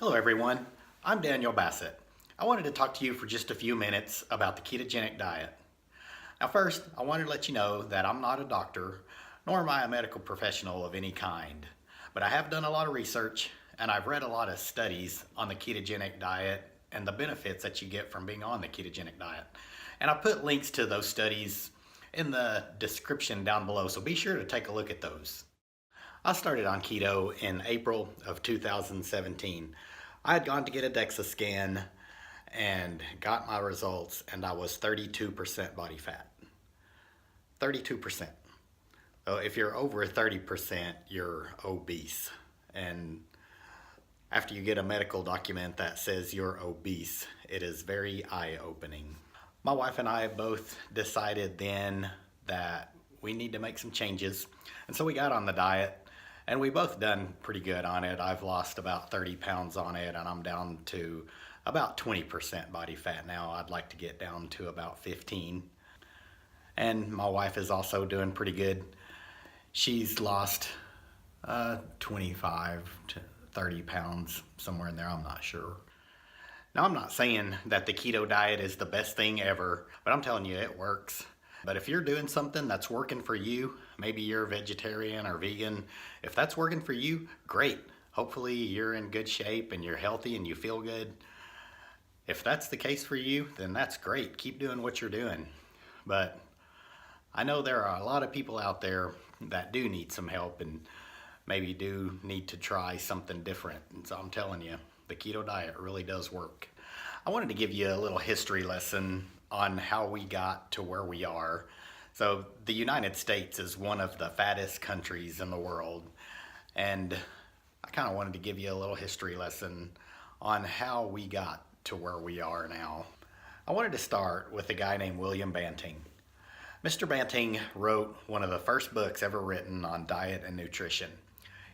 Hello everyone, I'm Daniel Bassett. I wanted to talk to you for just a few minutes about the ketogenic diet. Now first, I wanted to let you know that I'm not a doctor, nor am I a medical professional of any kind, but I have done a lot of research and I've read a lot of studies on the ketogenic diet and the benefits that you get from being on the ketogenic diet. And I put links to those studies in the description down below, so be sure to take a look at those. I started on keto in April of 2017. I had gone to get a DEXA scan and got my results, and I was 32% body fat. 32%. So if you're over 30%, you're obese. And after you get a medical document that says you're obese, it is very eye-opening. My wife and I both decided then that we need to make some changes, and so we got on the diet. And we both done pretty good on it. I've lost about 30 pounds on it, and I'm down to about 20% body fat now. I'd like to get down to about 15. And my wife is also doing pretty good. She's lost 25 to 30 pounds, somewhere in there, I'm not sure. Now, I'm not saying that the keto diet is the best thing ever, but I'm telling you it works. But if you're doing something that's working for you, maybe you're vegetarian or vegan, if that's working for you, great. Hopefully you're in good shape and you're healthy and you feel good. If that's the case for you, then that's great. Keep doing what you're doing. But I know there are a lot of people out there that do need some help and maybe do need to try something different. And so I'm telling you, the keto diet really does work. I wanted to give you a little history lesson on how we got to where we are. So the United States is one of the fattest countries in the world, and I kind of wanted to give you a little history lesson on how we got to where we are now. I wanted to start with a guy named William Banting. Mr. Banting wrote one of the first books ever written on diet and nutrition.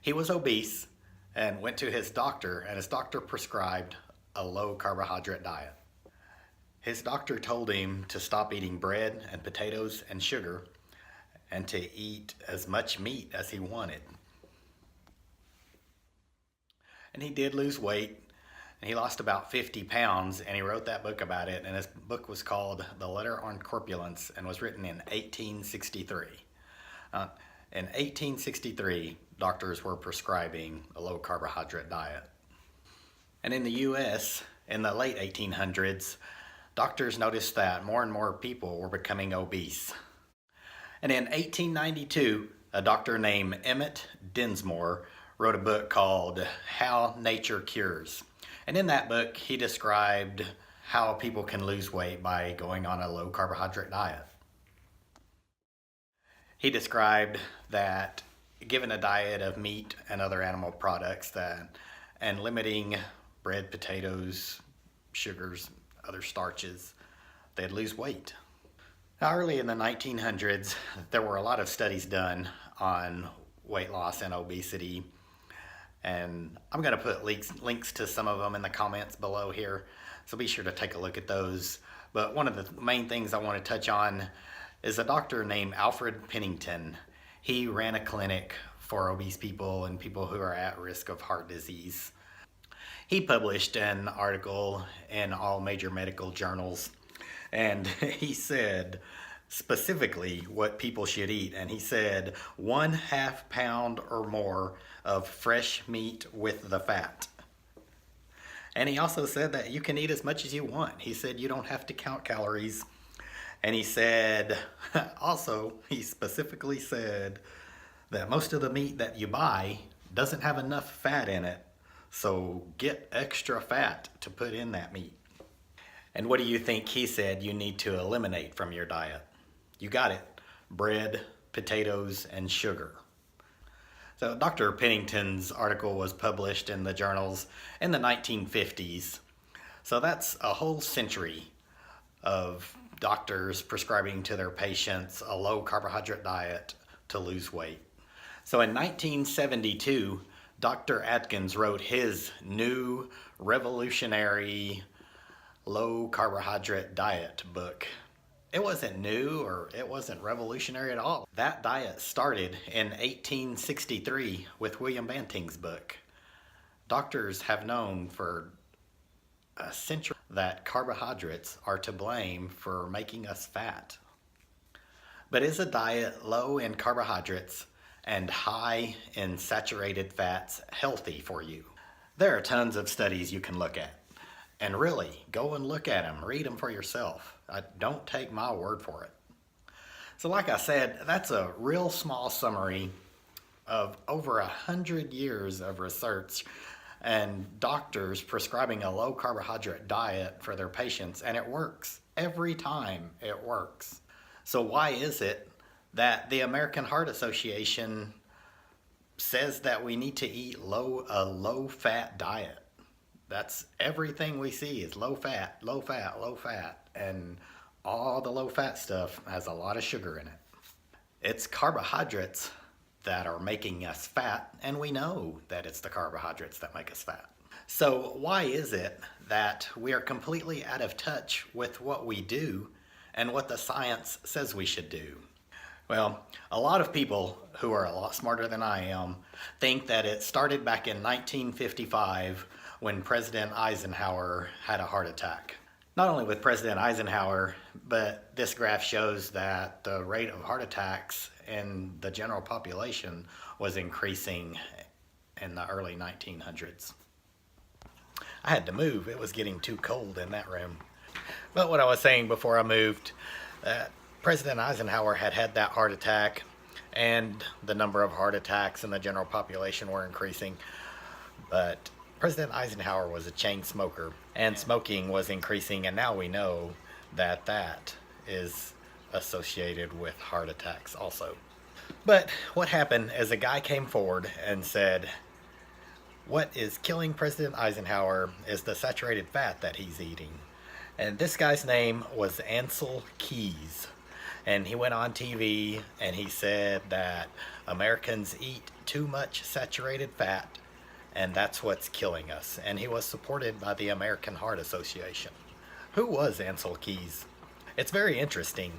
He was obese and went to his doctor, and his doctor prescribed a low carbohydrate diet. His doctor told him to stop eating bread and potatoes and sugar and to eat as much meat as he wanted. And he did lose weight, and he lost about 50 pounds, and he wrote that book about it, and his book was called The Letter on Corpulence and was written in 1863. In 1863, doctors were prescribing a low carbohydrate diet. And in the US, in the late 1800s, doctors noticed that more and more people were becoming obese. And in 1892, a doctor named Emmett Dinsmore wrote a book called How Nature Cures. And in that book, he described how people can lose weight by going on a low carbohydrate diet. He described that given a diet of meat and other animal products and limiting bread, potatoes, sugars, other starches, they'd lose weight. Now, early in the 1900s, there were a lot of studies done on weight loss and obesity, and I'm going to put links to some of them in the comments below here, so be sure to take a look at those. But one of the main things I want to touch on is a doctor named Alfred Pennington. He ran a clinic for obese people and people who are at risk of heart disease. He published an article in all major medical journals, and he said specifically what people should eat. And he said 1/2 pound or more of fresh meat with the fat. And he also said that you can eat as much as you want. He said you don't have to count calories. And he said, also, he specifically said that most of the meat that you buy doesn't have enough fat in it. So get extra fat to put in that meat. And what do you think he said you need to eliminate from your diet? You got it. Bread, potatoes, and sugar. So Dr. Pennington's article was published in the journals in the 1950s. So that's a whole century of doctors prescribing to their patients a low carbohydrate diet to lose weight. So in 1972, Dr. Atkins wrote his new revolutionary low carbohydrate diet book. It wasn't new or it wasn't revolutionary at all. That diet started in 1863 with William Banting's book. Doctors have known for a century that carbohydrates are to blame for making us fat. But is a diet low in carbohydrates and high in saturated fats healthy for you? There are tons of studies you can look at. And really, go and look at them, read them for yourself. Don't take my word for it. So like I said, that's a real small summary of over 100 years of research and doctors prescribing a low carbohydrate diet for their patients, and it works. Every time it works. So why is it that the American Heart Association says that we need to eat a low-fat diet? That's everything we see is low fat, low fat, low fat, and all the low fat stuff has a lot of sugar in it. It's carbohydrates that are making us fat, and we know that it's the carbohydrates that make us fat. So why is it that we are completely out of touch with what we do and what the science says we should do? Well, a lot of people who are a lot smarter than I am think that it started back in 1955 when President Eisenhower had a heart attack. Not only with President Eisenhower, but this graph shows that the rate of heart attacks in the general population was increasing in the early 1900s. I had to move. It was getting too cold in that room. But what I was saying before I moved, President Eisenhower had had that heart attack, and the number of heart attacks in the general population were increasing. But President Eisenhower was a chain smoker, and smoking was increasing, and now we know that that is associated with heart attacks also. But what happened is a guy came forward and said, what is killing President Eisenhower is the saturated fat that he's eating. And this guy's name was Ancel Keys. And he went on TV and he said that Americans eat too much saturated fat, and that's what's killing us. And he was supported by the American Heart Association. Who was Ancel Keys? It's very interesting.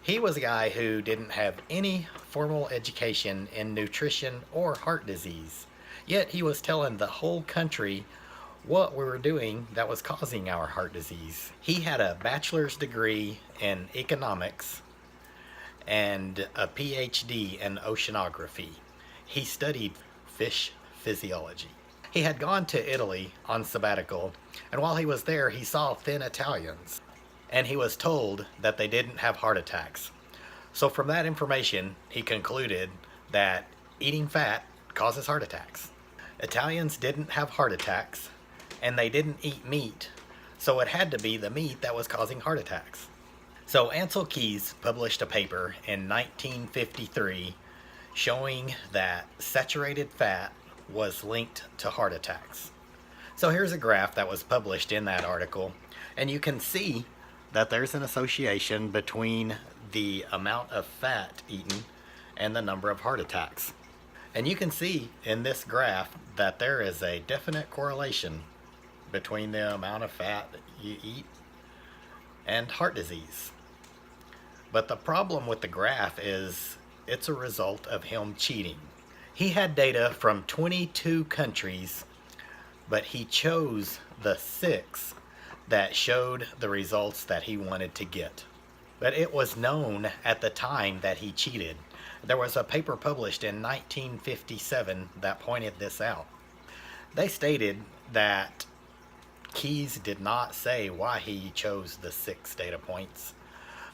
He was a guy who didn't have any formal education in nutrition or heart disease. Yet he was telling the whole country what we were doing that was causing our heart disease. He had a bachelor's degree in economics and a PhD in oceanography. He studied fish physiology. He had gone to Italy on sabbatical, and while he was there, he saw thin Italians, and he was told that they didn't have heart attacks. So from that information, he concluded that eating fat causes heart attacks. Italians didn't have heart attacks, and they didn't eat meat, so it had to be the meat that was causing heart attacks. So Ancel Keys published a paper in 1953 showing that saturated fat was linked to heart attacks. So here's a graph that was published in that article, and you can see that there's an association between the amount of fat eaten and the number of heart attacks. And you can see in this graph that there is a definite correlation between the amount of fat you eat and heart disease. But the problem with the graph is it's a result of him cheating. He had data from 22 countries, but he chose the 6 that showed the results that he wanted to get. But it was known at the time that he cheated. There was a paper published in 1957 that pointed this out. They stated that Keys did not say why he chose the 6 data points,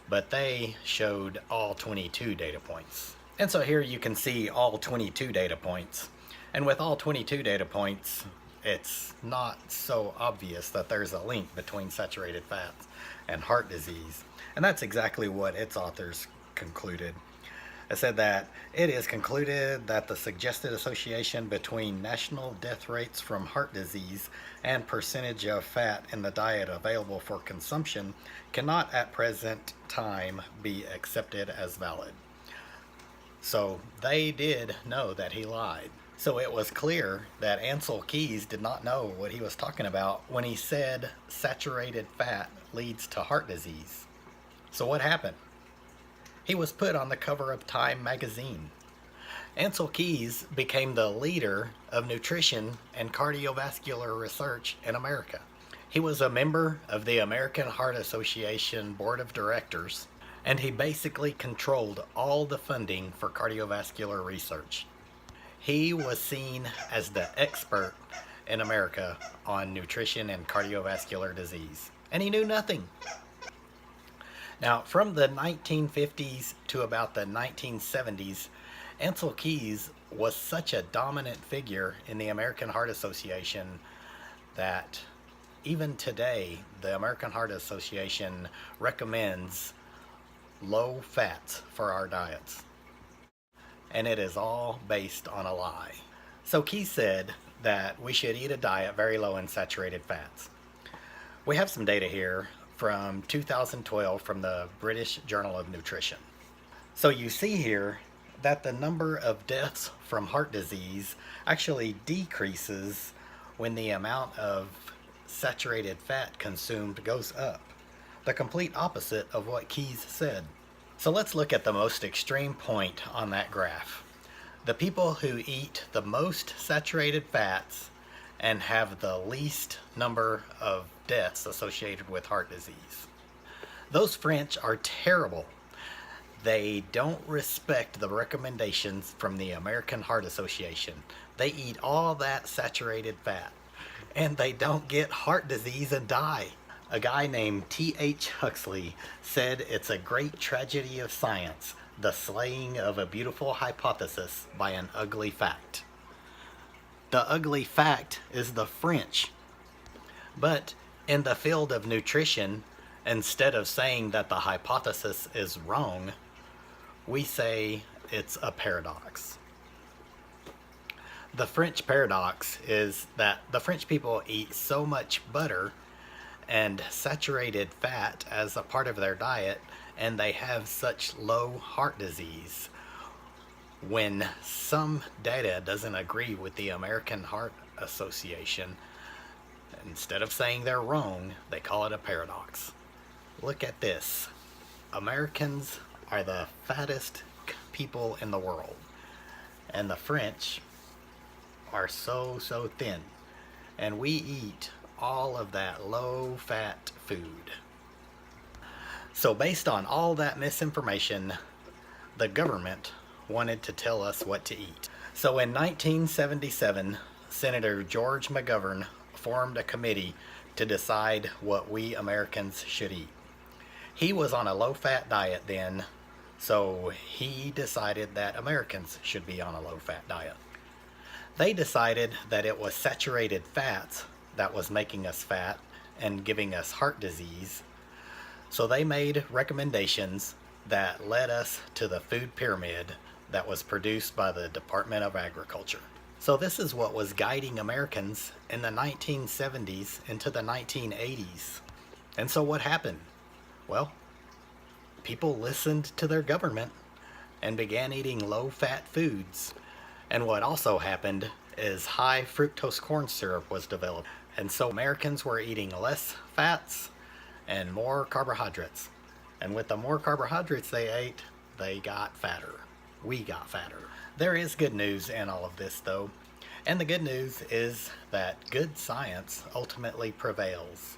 but they showed all 22 data points. And so here you can see all 22 data points. And with all 22 data points, it's not so obvious that there's a link between saturated fats and heart disease. And that's exactly what its authors concluded. It said that it is concluded that the suggested association between national death rates from heart disease and percentage of fat in the diet available for consumption cannot at present time be accepted as valid. So they did know that he lied. So it was clear that Ancel Keys did not know what he was talking about when he said saturated fat leads to heart disease. So what happened? He was put on the cover of Time magazine. Ancel Keys became the leader of nutrition and cardiovascular research in America. He was a member of the American Heart Association Board of Directors, and he basically controlled all the funding for cardiovascular research. He was seen as the expert in America on nutrition and cardiovascular disease, and he knew nothing. Now, from the 1950s to about the 1970s, Ancel Keys was such a dominant figure in the American Heart Association that even today, the American Heart Association recommends low fats for our diets. And it is all based on a lie. So Keys said that we should eat a diet very low in saturated fats. We have some data here from 2012 from the British Journal of Nutrition. So you see here that the number of deaths from heart disease actually decreases when the amount of saturated fat consumed goes up. The complete opposite of what Keys said. So let's look at the most extreme point on that graph. The people who eat the most saturated fats and have the least number of deaths associated with heart disease. Those French are terrible. They don't respect the recommendations from the American Heart Association. They eat all that saturated fat, and they don't get heart disease and die. A guy named T.H. Huxley said it's a great tragedy of science, the slaying of a beautiful hypothesis by an ugly fact. The ugly fact is the French. But in the field of nutrition, instead of saying that the hypothesis is wrong, we say it's a paradox. The French paradox is that the French people eat so much butter and saturated fat as a part of their diet, and they have such low heart disease. When some data doesn't agree with the American Heart Association, instead of saying they're wrong, they call it a paradox. Look at this. Americans are the fattest people in the world, and the French are so thin, and we eat all of that low fat food. So based on all that misinformation, the government wanted to tell us what to eat. So in 1977, Senator George McGovern formed a committee to decide what we Americans should eat. He was on a low fat diet then, so he decided that Americans should be on a low fat diet. They decided that it was saturated fats that was making us fat and giving us heart disease. So they made recommendations that led us to the food pyramid that was produced by the Department of Agriculture. So this is what was guiding Americans in the 1970s into the 1980s. And so what happened? Well, people listened to their government and began eating low-fat foods. And what also happened is high fructose corn syrup was developed. And so Americans were eating less fats and more carbohydrates. And with the more carbohydrates they ate, they got fatter. We got fatter. There is good news in all of this though. And the good news is that good science ultimately prevails.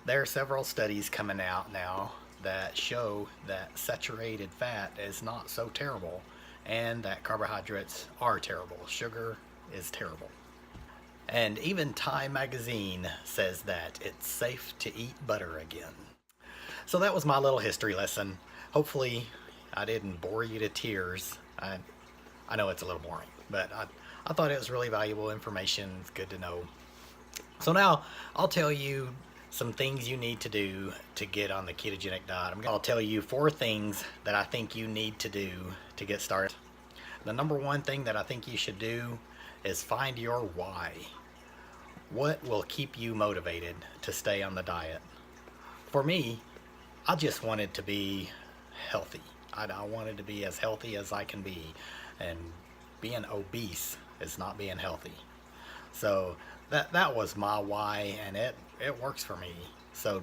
There are several studies coming out now that show that saturated fat is not so terrible and that carbohydrates are terrible. Sugar is terrible. And even Time magazine says that it's safe to eat butter again. So that was my little history lesson. Hopefully I didn't bore you to tears. I know it's a little boring, but I thought it was really valuable information. It's good to know. So now I'll tell you some things you need to do to get on the ketogenic diet. I'll tell you 4 things that I think you need to do to get started. The number one thing that I think you should do is find your why. What will keep you motivated to stay on the diet? For me, I just wanted to be healthy. I wanted to be as healthy as I can be, and being obese is not being healthy. So that was my why, and it works for me. So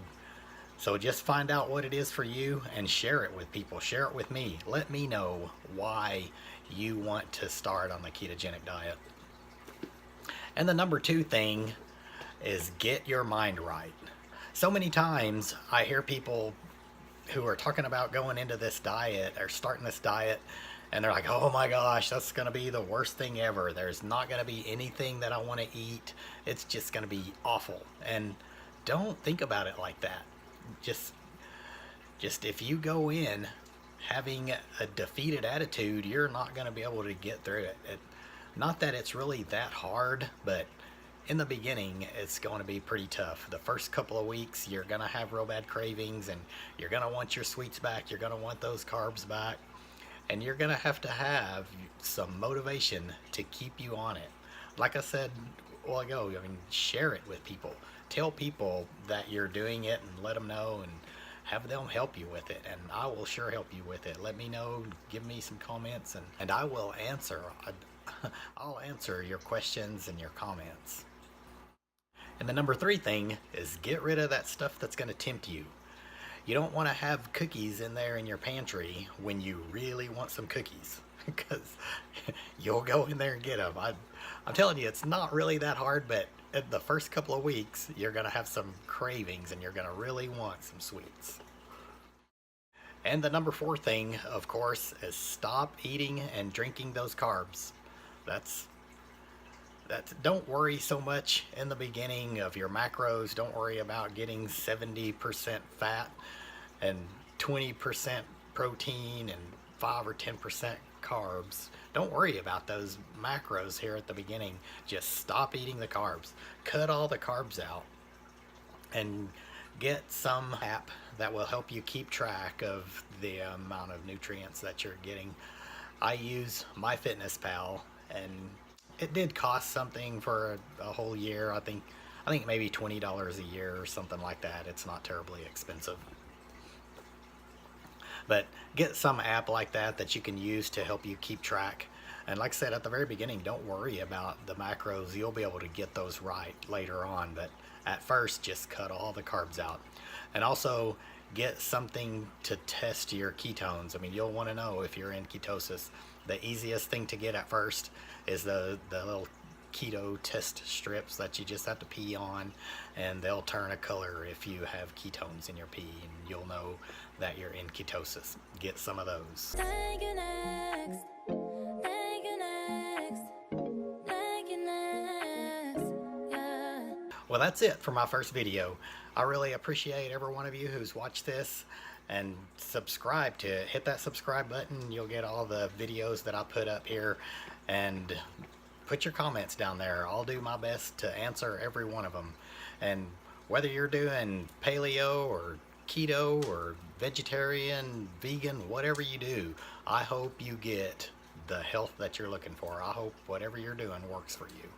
just find out what it is for you and share it with people. Share it with me. Let me know why you want to start on the ketogenic diet. And the number 2 thing is get your mind right. So many times I hear people who are talking about going into this diet or starting this diet, and they're like, oh my gosh, that's going to be the worst thing ever. There's not going to be anything that I want to eat. It's just going to be awful. And don't think about it like that. Just if you go in having a defeated attitude, you're not going to be able to get through it. Not that it's really that hard, but in the beginning, it's going to be pretty tough. The first couple of weeks, you're going to have real bad cravings, and you're going to want your sweets back. You're going to want those carbs back, and you're going to have some motivation to keep you on it. Like I said a while ago, I mean, share it with people. Tell people that you're doing it and let them know, and have them help you with it. And I will sure help you with it. Let me know, give me some comments, and I will answer. I'll answer your questions and your comments. And the number 3 thing is get rid of that stuff that's going to tempt you. You don't want to have cookies in there in your pantry when you really want some cookies, because you'll go in there and get them. I'm telling you, it's not really that hard, but in the first couple of weeks, you're going to have some cravings and you're going to really want some sweets. And the number 4 thing, of course, is stop eating and drinking those carbs. Don't worry so much in the beginning of your macros. Don't worry about getting 70% fat and 20% protein and 5 or 10% carbs. Don't worry about those macros here at the beginning. Just stop eating the carbs. Cut all the carbs out and get some app that will help you keep track of the amount of nutrients that you're getting. I use MyFitnessPal, and it did cost something for a whole year. I think maybe $20 a year or something like that. It's not terribly expensive. But get some app like that you can use to help you keep track. And like I said at the very beginning, don't worry about the macros. You'll be able to get those right later on. But at first, just cut all the carbs out. And also get something to test your ketones. I mean, you'll want to know if you're in ketosis. The easiest thing to get at first is the little keto test strips that you just have to pee on, and they'll turn a color if you have ketones in your pee, and you'll know that you're in ketosis. Get some of those. Thank you next. Thank you next. Thank you next. Yeah. Well, that's it for my first video. I really appreciate every one of you who's watched this, and subscribe to it. Hit that subscribe button. You'll get all the videos that I put up here, and put your comments down there. I'll do my best to answer every one of them. And whether you're doing paleo or keto or vegetarian, vegan, whatever you do, I hope you get the health that you're looking for. I hope whatever you're doing works for you.